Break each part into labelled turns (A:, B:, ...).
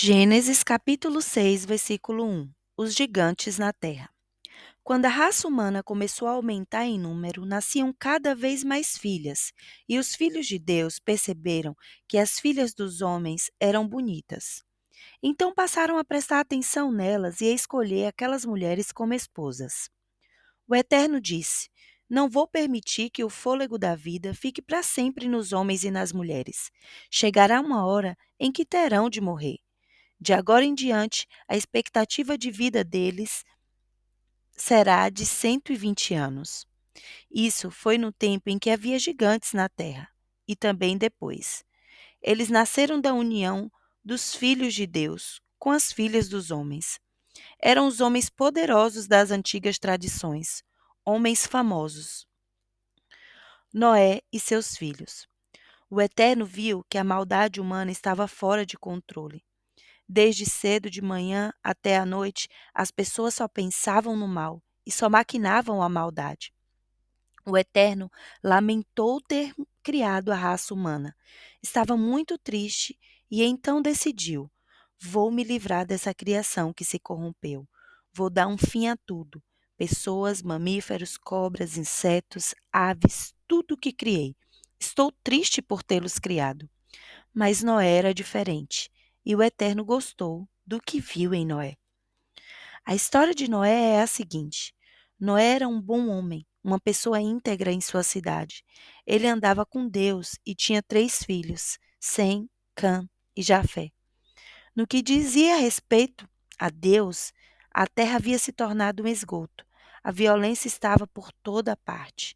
A: Gênesis capítulo 6, versículo 1. Os gigantes na terra. Quando a raça humana começou a aumentar em número, nasciam cada vez mais filhas, e os filhos de Deus perceberam que as filhas dos homens eram bonitas. Então passaram a prestar atenção nelas e a escolher aquelas mulheres como esposas. O Eterno disse: Não vou permitir que o fôlego da vida fique para sempre nos homens e nas mulheres. Chegará uma hora em que terão de morrer. De agora em diante, a expectativa de vida deles será de 120 anos. Isso foi no tempo em que havia gigantes na terra, e também depois. Eles nasceram da união dos filhos de Deus com as filhas dos homens. Eram os homens poderosos das antigas tradições, homens famosos. Noé e seus filhos. O Eterno viu que a maldade humana estava fora de controle. Desde cedo de manhã até à noite, as pessoas só pensavam no mal e só maquinavam a maldade. O Eterno lamentou ter criado a raça humana. Estava muito triste e então decidiu: vou me livrar dessa criação que se corrompeu. Vou dar um fim a tudo. Pessoas, mamíferos, cobras, insetos, aves, tudo o que criei. Estou triste por tê-los criado. Mas Noé era diferente, e o Eterno gostou do que viu em Noé. A história de Noé é a seguinte: Noé era um bom homem, uma pessoa íntegra em sua cidade. Ele andava com Deus e tinha 3 filhos, Sem, Cã e Jafé. No que dizia respeito a Deus, a terra havia se tornado um esgoto. A violência estava por toda parte.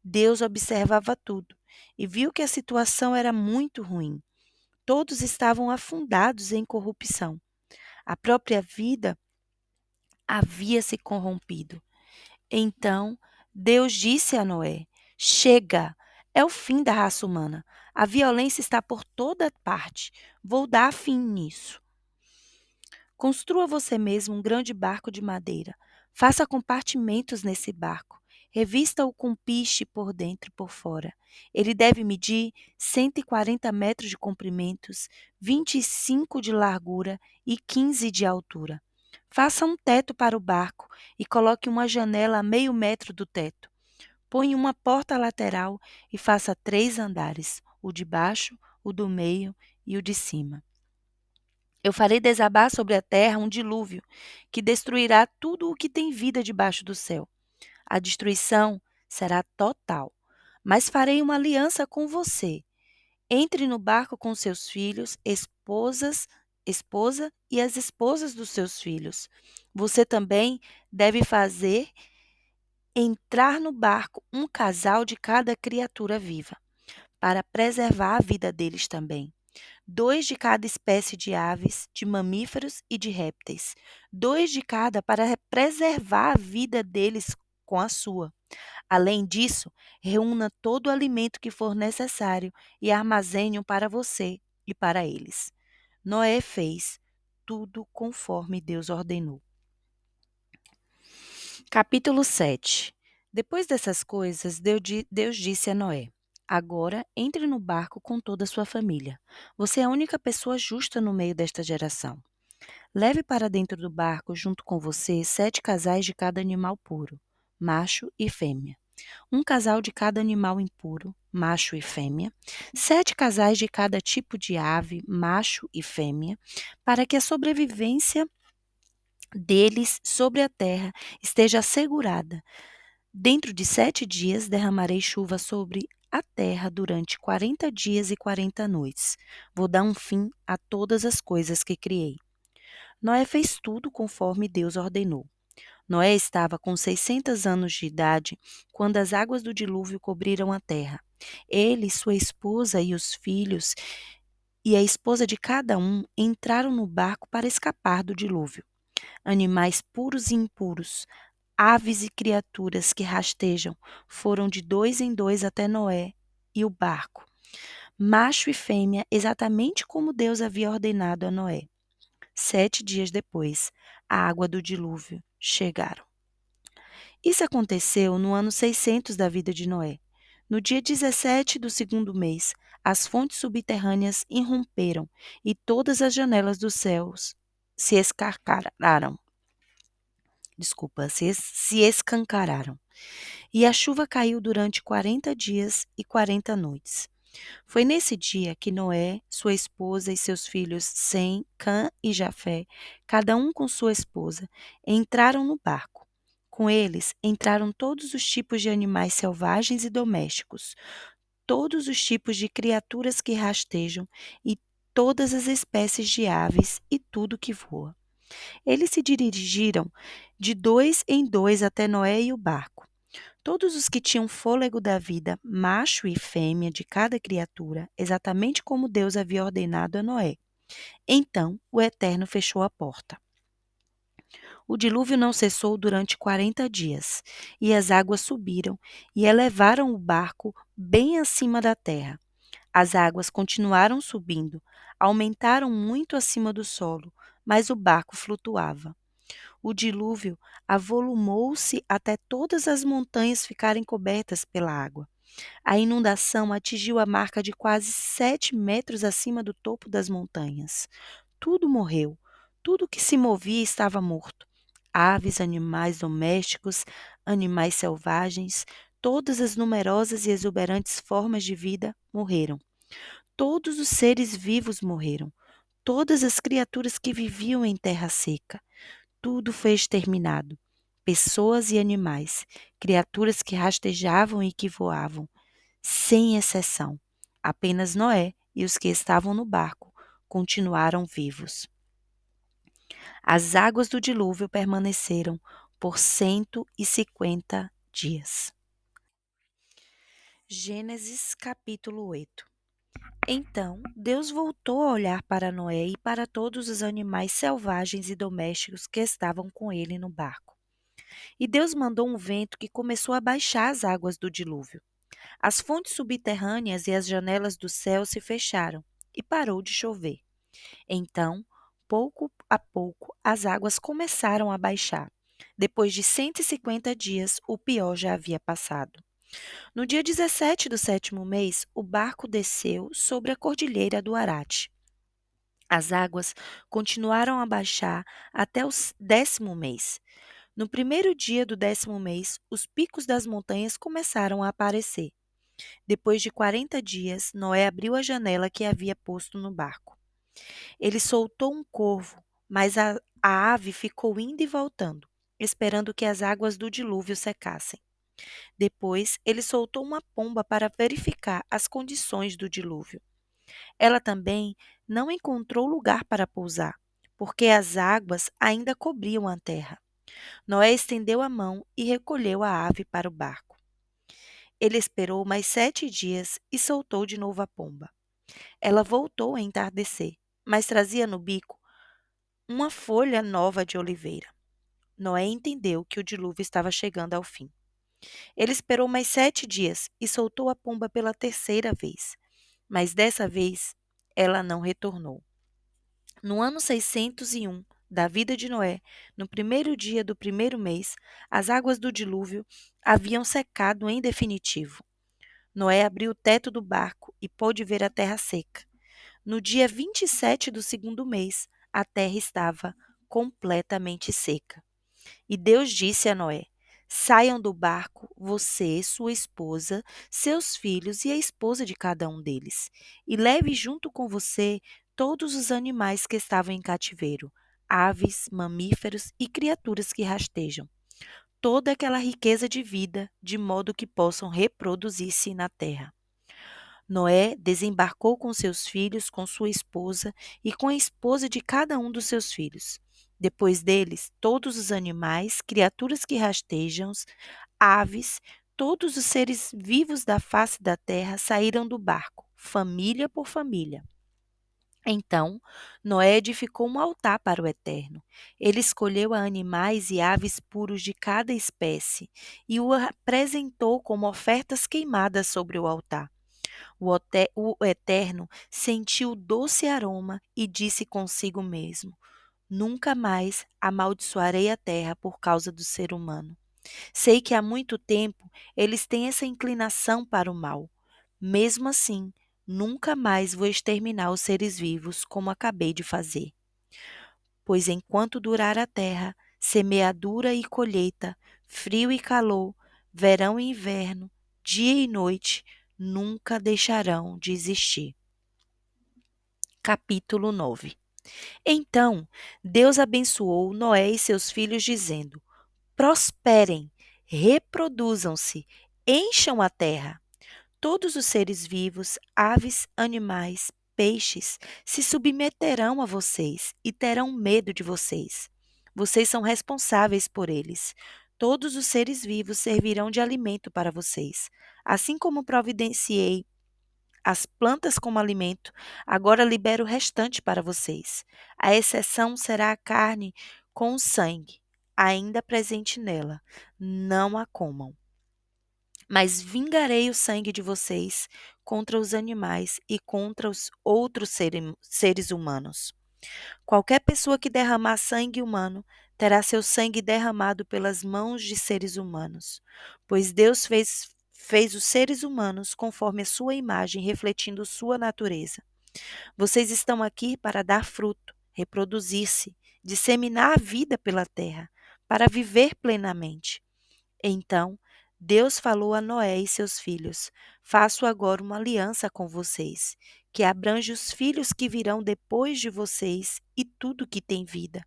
A: Deus observava tudo e viu que a situação era muito ruim. Todos estavam afundados em corrupção. A própria vida havia se corrompido. Então Deus disse a Noé: Chega, é o fim da raça humana. A violência está por toda parte. Vou dar fim nisso. Construa você mesmo um grande barco de madeira. Faça compartimentos nesse barco. Revista-o com piche por dentro e por fora. Ele deve medir 140 metros de comprimentos, 25 de largura e 15 de altura. Faça um teto para o barco e coloque uma janela a meio metro do teto. Ponha uma porta lateral e faça 3 andares, o de baixo, o do meio e o de cima. Eu farei desabar sobre a terra um dilúvio, que destruirá tudo o que tem vida debaixo do céu. A destruição será total, mas farei uma aliança com você. Entre no barco com seus filhos, esposa e as esposas dos seus filhos. Você também deve fazer entrar no barco um casal de cada criatura viva, para preservar a vida deles também. 2 de cada espécie de aves, de mamíferos e de répteis. 2 de cada para preservar a vida deles com a sua. Além disso, reúna todo o alimento que for necessário e armazene-o para você e para eles. Noé fez tudo conforme Deus ordenou. Capítulo 7. Depois dessas coisas, Deus disse a Noé: Agora entre no barco com toda a sua família. Você é a única pessoa justa no meio desta geração. Leve para dentro do barco, junto com você, 7 casais de cada animal puro, macho e fêmea. Um casal de cada animal impuro, macho e fêmea. 7 casais de cada tipo de ave, macho e fêmea, para que a sobrevivência deles sobre a terra esteja assegurada. Dentro de 7 dias derramarei chuva sobre a terra durante 40 dias e 40 noites. Vou dar um fim a todas as coisas que criei. Noé fez tudo conforme Deus ordenou. Noé estava com 600 anos de idade quando as águas do dilúvio cobriram a terra. Ele, sua esposa e os filhos e a esposa de cada um entraram no barco para escapar do dilúvio. Animais puros e impuros, aves e criaturas que rastejam foram de 2 em 2 até Noé e o barco, macho e fêmea, exatamente como Deus havia ordenado a Noé. 7 dias depois, a água do dilúvio chegaram. Isso aconteceu no ano 600 da vida de Noé. No dia 17 do segundo mês, as fontes subterrâneas irromperam e todas as janelas dos céus se escancararam. Se escancararam. E a chuva caiu durante 40 dias e 40 noites. Foi nesse dia que Noé, sua esposa e seus filhos Sem, Cã e Jafé, cada um com sua esposa, entraram no barco. Com eles entraram todos os tipos de animais selvagens e domésticos, todos os tipos de criaturas que rastejam e todas as espécies de aves e tudo que voa. Eles se dirigiram de dois em dois até Noé e o barco. Todos os que tinham fôlego da vida, macho e fêmea de cada criatura, exatamente como Deus havia ordenado a Noé. Então o Eterno fechou a porta. O dilúvio não cessou durante 40 dias, e as águas subiram e elevaram o barco bem acima da terra. As águas continuaram subindo, aumentaram muito acima do solo, mas o barco flutuava. O dilúvio avolumou-se até todas as montanhas ficarem cobertas pela água. A inundação atingiu a marca de quase 7 metros acima do topo das montanhas. Tudo morreu. Tudo que se movia estava morto. Aves, animais domésticos, animais selvagens, todas as numerosas e exuberantes formas de vida morreram. Todos os seres vivos morreram. Todas as criaturas que viviam em terra seca. Tudo foi exterminado. Pessoas e animais, criaturas que rastejavam e que voavam, sem exceção. Apenas Noé e os que estavam no barco continuaram vivos. As águas do dilúvio permaneceram por 150 dias. Gênesis capítulo 8. Então Deus voltou a olhar para Noé e para todos os animais selvagens e domésticos que estavam com ele no barco. E Deus mandou um vento que começou a baixar as águas do dilúvio. As fontes subterrâneas e as janelas do céu se fecharam e parou de chover. Então, pouco a pouco, as águas começaram a baixar. Depois de 150 dias, o pior já havia passado. No dia 17 do sétimo mês, o barco desceu sobre a cordilheira do Arate. As águas continuaram a baixar até o 10º mês. No primeiro dia do 10º mês, os picos das montanhas começaram a aparecer. Depois de 40 dias, Noé abriu a janela que havia posto no barco. Ele soltou um corvo, mas a ave ficou indo e voltando, esperando que as águas do dilúvio secassem. Depois, ele soltou uma pomba para verificar as condições do dilúvio. Ela também não encontrou lugar para pousar, porque as águas ainda cobriam a terra. Noé estendeu a mão e recolheu a ave para o barco. Ele esperou mais 7 dias e soltou de novo a pomba. Ela voltou a entardecer, mas trazia no bico uma folha nova de oliveira. Noé entendeu que o dilúvio estava chegando ao fim. Ele esperou mais 7 dias e soltou a pomba pela terceira vez, mas dessa vez ela não retornou. No ano 601 da vida de Noé, no primeiro dia do primeiro mês, as águas do dilúvio haviam secado em definitivo. Noé abriu o teto do barco e pôde ver a terra seca. No dia 27 do segundo mês, a terra estava completamente seca. E Deus disse a Noé: Saiam do barco, você, sua esposa, seus filhos e a esposa de cada um deles, e leve junto com você todos os animais que estavam em cativeiro, aves, mamíferos e criaturas que rastejam, toda aquela riqueza de vida, de modo que possam reproduzir-se na terra. Noé desembarcou com seus filhos, com sua esposa e com a esposa de cada um dos seus filhos. Depois deles, todos os animais, criaturas que rastejam, aves, todos os seres vivos da face da terra saíram do barco, família por família. Então, Noé edificou um altar para o Eterno. Ele escolheu animais e aves puros de cada espécie e o apresentou como ofertas queimadas sobre o altar. O Eterno sentiu o doce aroma e disse consigo mesmo: Nunca mais amaldiçoarei a terra por causa do ser humano. Sei que há muito tempo eles têm essa inclinação para o mal. Mesmo assim, nunca mais vou exterminar os seres vivos como acabei de fazer. Pois enquanto durar a terra, semeadura e colheita, frio e calor, verão e inverno, dia e noite, nunca deixarão de existir. Capítulo 9. Então Deus abençoou Noé e seus filhos, dizendo: prosperem, reproduzam-se, encham a terra. Todos os seres vivos, aves, animais, peixes, se submeterão a vocês e terão medo de vocês. Vocês são responsáveis por eles. Todos os seres vivos servirão de alimento para vocês. Assim como providenciei as plantas como alimento, agora libero o restante para vocês. A exceção será a carne com o sangue, ainda presente nela. Não a comam. Mas vingarei o sangue de vocês contra os animais e contra os outros seres humanos. Qualquer pessoa que derramar sangue humano terá seu sangue derramado pelas mãos de seres humanos, pois Deus fez os seres humanos conforme a sua imagem, refletindo sua natureza. Vocês estão aqui para dar fruto, reproduzir-se, disseminar a vida pela terra, para viver plenamente. Então Deus falou a Noé e seus filhos: faço agora uma aliança com vocês, que abrange os filhos que virão depois de vocês e tudo que tem vida: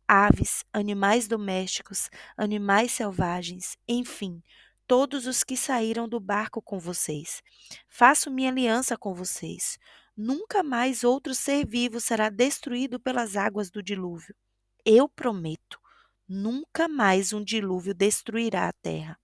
A: aves, animais domésticos, animais selvagens, enfim, todos os que saíram do barco com vocês. Faço minha aliança com vocês. Nunca mais outro ser vivo será destruído pelas águas do dilúvio. Eu prometo, nunca mais um dilúvio destruirá a terra.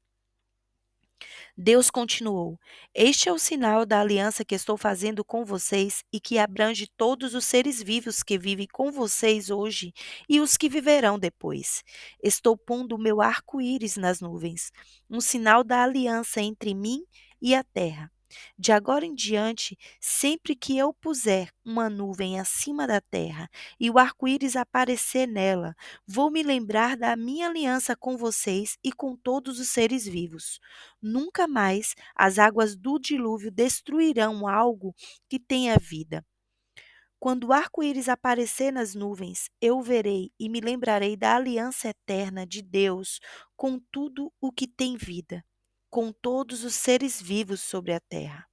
A: Deus continuou: este é o sinal da aliança que estou fazendo com vocês e que abrange todos os seres vivos que vivem com vocês hoje e os que viverão depois. Estou pondo o meu arco-íris nas nuvens, um sinal da aliança entre mim e a terra. De agora em diante, sempre que eu puser uma nuvem acima da terra e o arco-íris aparecer nela, vou me lembrar da minha aliança com vocês e com todos os seres vivos. Nunca mais as águas do dilúvio destruirão algo que tenha vida. Quando o arco-íris aparecer nas nuvens, eu o verei e me lembrarei da aliança eterna de Deus com tudo o que tem vida, com todos os seres vivos sobre a terra.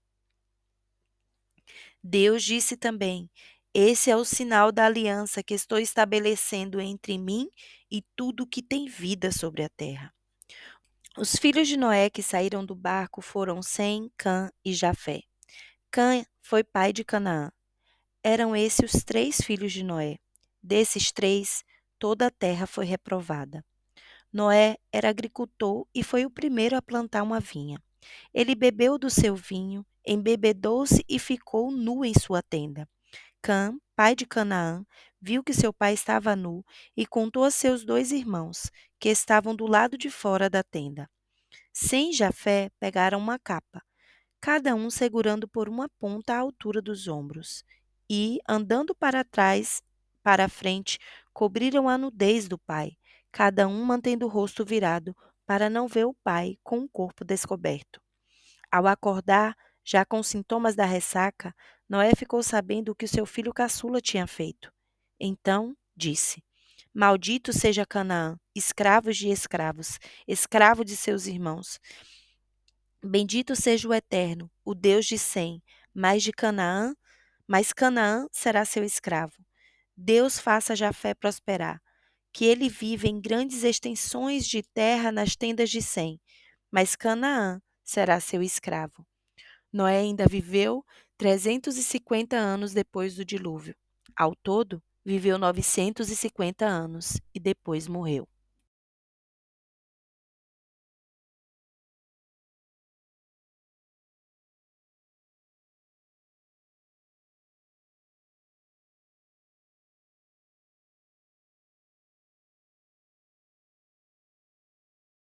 A: Deus disse também: esse é o sinal da aliança que estou estabelecendo entre mim e tudo o que tem vida sobre a terra. Os filhos de Noé que saíram do barco foram Sem, Cã e Jafé. Cã foi pai de Canaã. Eram esses os 3 filhos de Noé. Desses 3, toda a terra foi reprovada. Noé era agricultor e foi o primeiro a plantar uma vinha. Ele bebeu do seu vinho, embebedou-se e ficou nu em sua tenda. Cã, pai de Canaã, viu que seu pai estava nu e contou a seus 2 irmãos, que estavam do lado de fora da tenda. Sem e Jafé pegaram uma capa, cada um segurando por uma ponta à altura dos ombros, e, andando para trás, para a frente, cobriram a nudez do pai, cada um mantendo o rosto virado, para não ver o pai com o corpo descoberto. Ao acordar, já com sintomas da ressaca, Noé ficou sabendo o que o seu filho caçula tinha feito. Então disse: Maldito seja Canaã, escravos de escravos, escravo de seus irmãos. Bendito seja o Eterno, o Deus de Sem, mas Canaã será seu escravo. Deus faça Jafé prosperar, que ele vive em grandes extensões de terra nas tendas de Sem, mas Canaã será seu escravo. Noé ainda viveu 350 anos depois do dilúvio. Ao todo, viveu 950 anos e depois morreu.